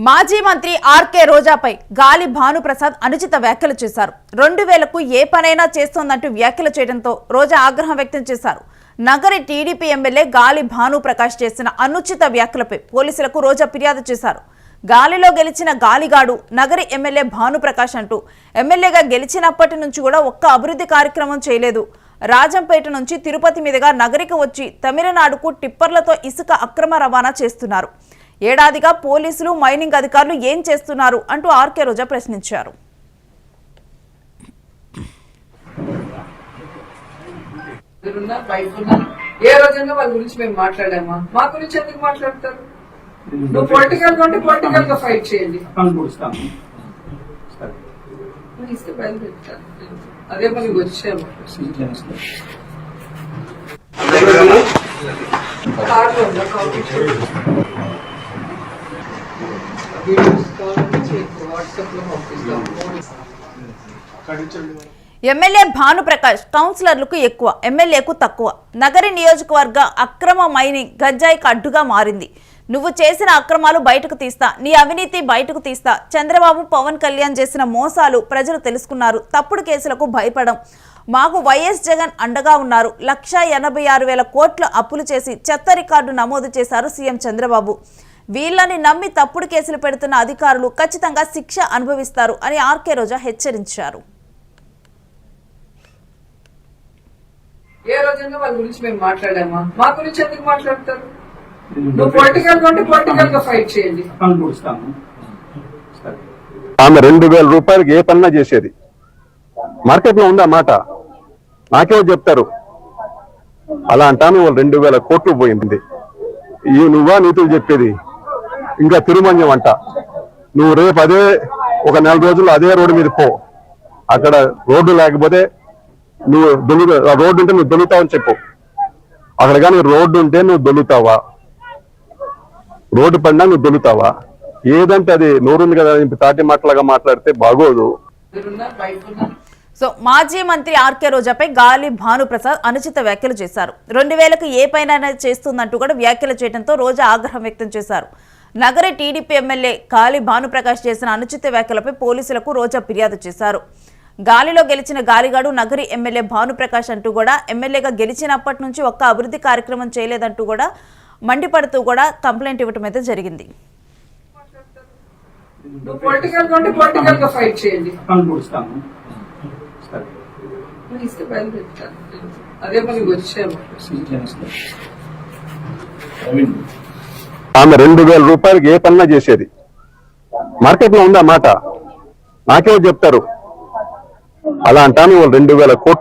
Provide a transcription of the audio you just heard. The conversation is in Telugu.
మాజీ మంత్రి ఆర్కే రోజాపై గాలి భానుప్రసాద్ అనుచిత వ్యాఖ్యలు చేశారు. 2000కు ఏ పనైనా చేస్తోందంటూ వ్యాఖ్యలు చేయడంతో రోజా ఆగ్రహం వ్యక్తం చేశారు. నగరి టీడీపీ ఎమ్మెల్యే గాలి భానుప్రకాష్ చేసిన అనుచిత వ్యాఖ్యలపై పోలీసులకు రోజా ఫిర్యాదు చేశారు. గాలిలో గెలిచిన గాలిగాడు నగరి ఎమ్మెల్యే భానుప్రకాష్ అంటూ ఎమ్మెల్యేగా గెలిచినప్పటి నుంచి కూడా ఒక్క అభివృద్ధి కార్యక్రమం చేయలేదు. రాజంపేట నుంచి తిరుపతి మీదుగా నగరికి వచ్చి తమిళనాడుకు టిప్పర్లతో ఇసుక అక్రమ రవాణా చేస్తున్నారు. ఏడాదిగా పోలీసులు మైనింగ్ అధికారులు ఏం చేస్తున్నారు అంటూ ఆర్కే రోజా ప్రశ్నించారు. ఏ రోజైనా వాళ్ళ గురించి మేము మాట్లాడామా? మా గురించి ఎందుకు మాట్లాడతారు? నువ్వు పొలిటికల్ గా ఉంటే పొలిటికల్ గా ఫైట్ చేయండి. ఇస్తే బయలుపెట్టాను. అదే మనకి వచ్చాము. ఎమ్మెల్యే భానుప్రకాష్ కౌన్సిలర్లకు ఎక్కువ, ఎమ్మెల్యేకు తక్కువ. నగరి నియోజకవర్గ అక్రమ మైనింగ్ గంజాయికి అడ్డుగా మారింది. నువ్వు చేసిన అక్రమాలు బయటకు తీస్తా, నీ అవినీతి బయటకు తీస్తా. చంద్రబాబు పవన్ కళ్యాణ్ చేసిన మోసాలు ప్రజలు తెలుసుకున్నారు. తప్పుడు కేసులకు భయపడం. మాకు వైఎస్ జగన్ అండగా ఉన్నారు. 1,86,000 కోట్ల అప్పులు చేసి చెత్త రికార్డు నమోదు చేశారు సీఎం చంద్రబాబు. వీళ్ళని నమ్మి తప్పుడు కేసులు పెడుతున్న అధికారులు ఖచ్చితంగా శిక్ష అనుభవిస్తారు అని ఆర్కే రోజా హెచ్చరించారు. ఏ రోజైనా వాళ్ళ గురించి మేము మాట్లాడామా? మా గురించి ఎందుకు మాట్లాడతారు? నువ్వు పొలిటికల్ గా ఉంటే పొలిటికల్ గా ఫైట్ చేయండి. ఆమె 2,000 రూపాయలకి ఏ పన్నా చేసేది. మార్కెట్ లో ఉందా మాట? నాకేమో చెప్తారు. అలా అంటాను. వాళ్ళు 2,000 కోట్లు పోయింది. ఈ నువ్వా నీతులు చెప్పేది? ఇంకా తిరుమన్యం అంట. నువ్వు రేపు అదే ఒక 4 రోజులు అదే రోడ్డు మీద పో. అక్కడ రోడ్డు లేకపోతే నువ్వు రోడ్డు ఉంటే నువ్వు దొల్లుతావని చెప్పు. అక్కడ కానీ రోడ్డు ఉంటే నువ్వు దొల్లుతావా? రోడ్డు పడినా నువ్వు దొల్లుతావా? ఏదంటే అది నోరుంది కదా తాటి మాటలాగా మాట్లాడితే బాగోదు. సో మాజీ మంత్రి ఆర్కే రోజాపై గాలి భానుప్రసాద్ అనుచిత వ్యాఖ్యలు చేశారు. 2000కు ఏ పైన చేస్తుందంటూ కూడా వ్యాఖ్యలు చేయడంతో రోజా ఆగ్రహం వ్యక్తం చేశారు. నగరి టీడీపీ ఎమ్మెల్యే గాలి భానుప్రకాష్ చేసిన అనుచిత వ్యాఖ్యలపై పోలీసులకు రోజా ఫిర్యాదు చేశారు. గాలిలో గెలిచిన గాలిగాడు నగరి ఎమ్మెల్యే భానుప్రకాష్ అంటూ కూడా ఎమ్మెల్యేగా గెలిచినప్పటి నుంచి ఒక్క అభివృద్ధి కార్యక్రమం చేయలేదంటూ కూడా మండిపడుతూ కూడా కంప్లైంట్ ఇవ్వడం అయితే జరిగింది. ఆమె 2,000 రూపాయలకి ఏ పన్నా చేసేది. మార్కెట్ లో ఉందా మాట? నాకేమో చెప్తారు. అలా అంటాను. వాళ్ళు 2,000 కోట్లు